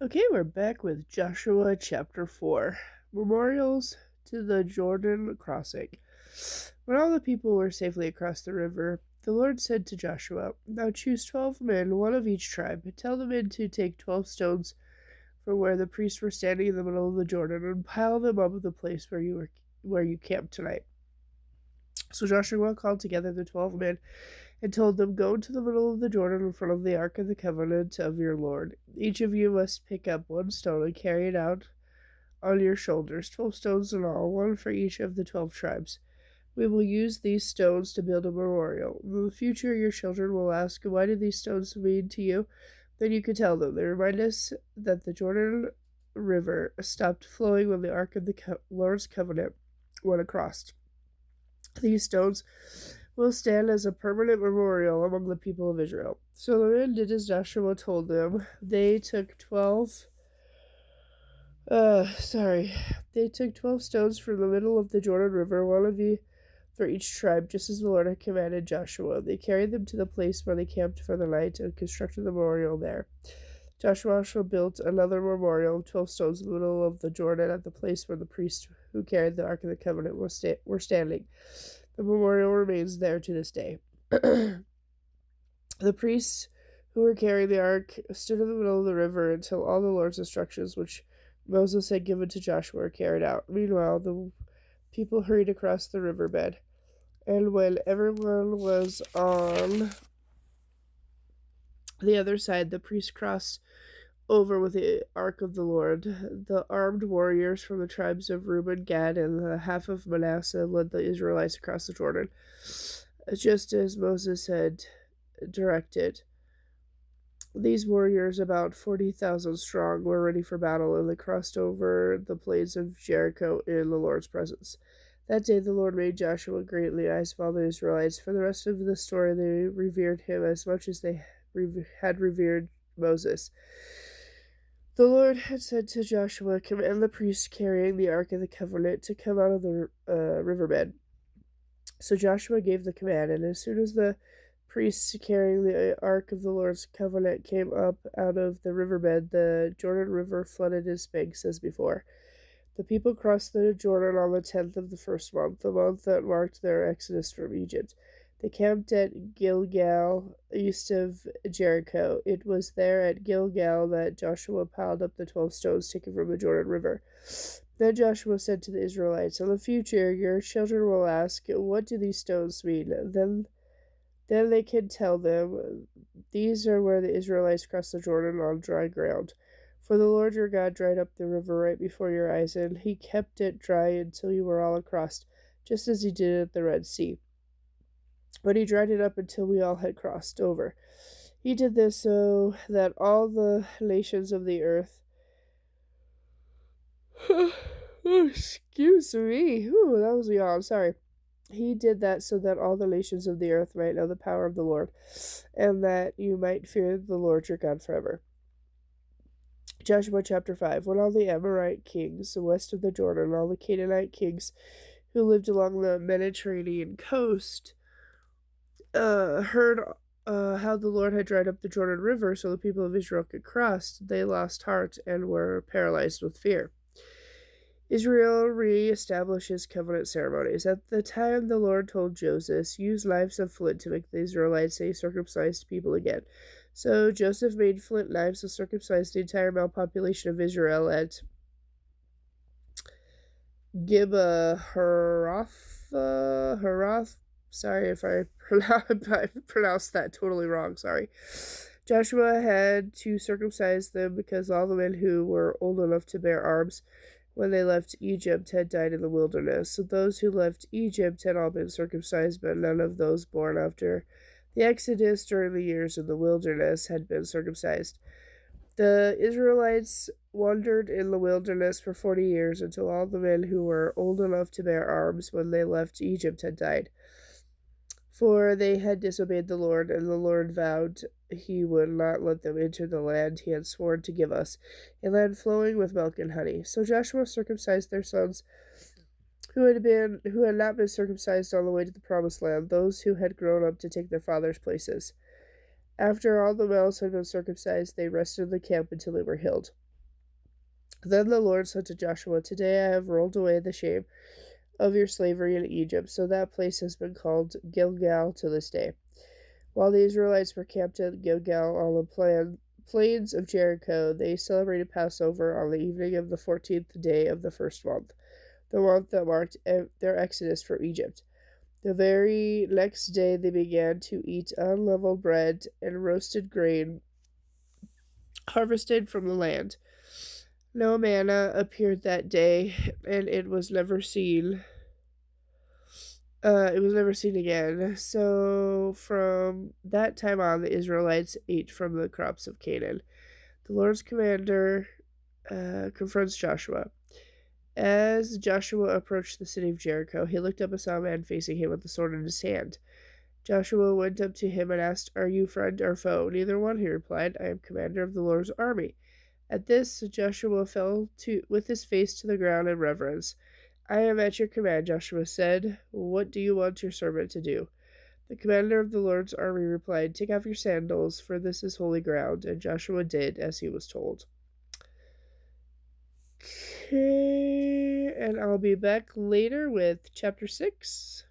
Okay, we're back with Joshua chapter 4 Memorials to the Jordan crossing. When all the people were safely across the river, the Lord said to Joshua, "Now choose 12 men, one of each tribe. Tell the men to take 12 stones from where the priests were standing in the middle of the Jordan and pile them up at the place where you camped tonight." So Joshua called together the 12 men and told them, "Go into the middle of the Jordan in front of the ark of the covenant of your Lord. Each of you must pick up one stone and carry it out on your shoulders, 12 stones in all, one for each of the 12 tribes. We will use these stones to build a memorial. In the future, your children will ask, 'Why do these stones mean to you?' Then you can tell them. They remind us that the Jordan River stopped flowing when the ark of the Lord's covenant went across. These stones will stand as a permanent memorial among the people of Israel." So the men did as Joshua told them. They took 12 stones from the middle of the Jordan River, one of each for each tribe, just as the Lord had commanded Joshua. They carried them to the place where they camped for the night and constructed the memorial there. Joshua also built another memorial of 12 stones in the middle of the Jordan at the place where the priests who carried the Ark of the Covenant were standing. The memorial remains there to this day. The priests who were carrying the ark stood in the middle of the river until all the Lord's instructions, which Moses had given to Joshua, were carried out. Meanwhile, the people hurried across the riverbed, and when everyone was on the other side, the priests crossed over with the ark of the Lord. The armed warriors from the tribes of Reuben, Gad, and the half of Manasseh led the Israelites across the Jordan, just as Moses had directed. These warriors, about 40,000 strong, were ready for battle, and they crossed over the plains of Jericho in the Lord's presence. That day the Lord made Joshua great in the eyes of all the Israelites. For the rest of the story, they revered him as much as they had revered Moses. The Lord had said to Joshua, "Command the priests carrying the Ark of the Covenant to come out of the riverbed." So Joshua gave the command, and as soon as the priests carrying the Ark of the Lord's Covenant came up out of the riverbed, the Jordan River flooded its banks as before. The people crossed the Jordan on the 10th of the first month, the month that marked their exodus from Egypt. They camped at Gilgal, east of Jericho. It was there at Gilgal that Joshua piled up the 12 stones taken from the Jordan River. Then Joshua said to the Israelites, "In the future, your children will ask, 'What do these stones mean?' Then they can tell them, 'These are where the Israelites crossed the Jordan on dry ground.' For the Lord your God dried up the river right before your eyes, and he kept it dry until you were all across, just as he did at the Red Sea. But he dried it up until we all had crossed over. He did this so that all the nations of the earth excuse me. Ooh, that was a yawn. Sorry. He did that so that all the nations of the earth might know the power of the Lord, and that you might fear the Lord your God forever." Joshua chapter 5. When all the Amorite kings west of the Jordan, and all the Canaanite kings who lived along the Mediterranean coast, heard how the Lord had dried up the Jordan River so the people of Israel could cross, they lost heart and were paralyzed with fear. Israel re-establishes covenant ceremonies. At the time the Lord told Joseph, "Use knives of flint to make the Israelites a circumcised people again." So Joseph made flint knives and circumcised the entire male population of Israel at Harath. Sorry if I pronounced that totally wrong. Sorry. Joshua had to circumcise them because all the men who were old enough to bear arms when they left Egypt had died in the wilderness. So those who left Egypt had all been circumcised, but none of those born after the Exodus during the years in the wilderness had been circumcised. The Israelites wandered in the wilderness for 40 years until all the men who were old enough to bear arms when they left Egypt had died. For they had disobeyed the Lord, and the Lord vowed he would not let them enter the land he had sworn to give us, a land flowing with milk and honey. So Joshua circumcised their sons who had not been circumcised on the way to the promised land, those who had grown up to take their fathers' places. After all the males had been circumcised, they rested in the camp until they were healed. Then the Lord said to Joshua, "Today I have rolled away the shame of your slavery in Egypt." So that place has been called Gilgal to this day. While the Israelites were camped at Gilgal on the plains of Jericho, they celebrated Passover on the evening of the 14th day of the first month, the month that marked their exodus from Egypt. The very next day they began to eat unleavened bread and roasted grain harvested from the land. No manna appeared that day, and it was never seen again. So from that time on, the Israelites ate from the crops of Canaan. The Lord's commander confronts Joshua. As Joshua approached the city of Jericho, he looked up and saw a man facing him with a sword in his hand. Joshua went up to him and asked, "Are you friend or foe?" "Neither one," he replied. "I am commander of the Lord's army." At this, Joshua fell with his face to the ground in reverence. "I am at your command," Joshua said. "What do you want your servant to do?" The commander of the Lord's army replied, "Take off your sandals, for this is holy ground." And Joshua did as he was told. Okay, and I'll be back later with chapter 6.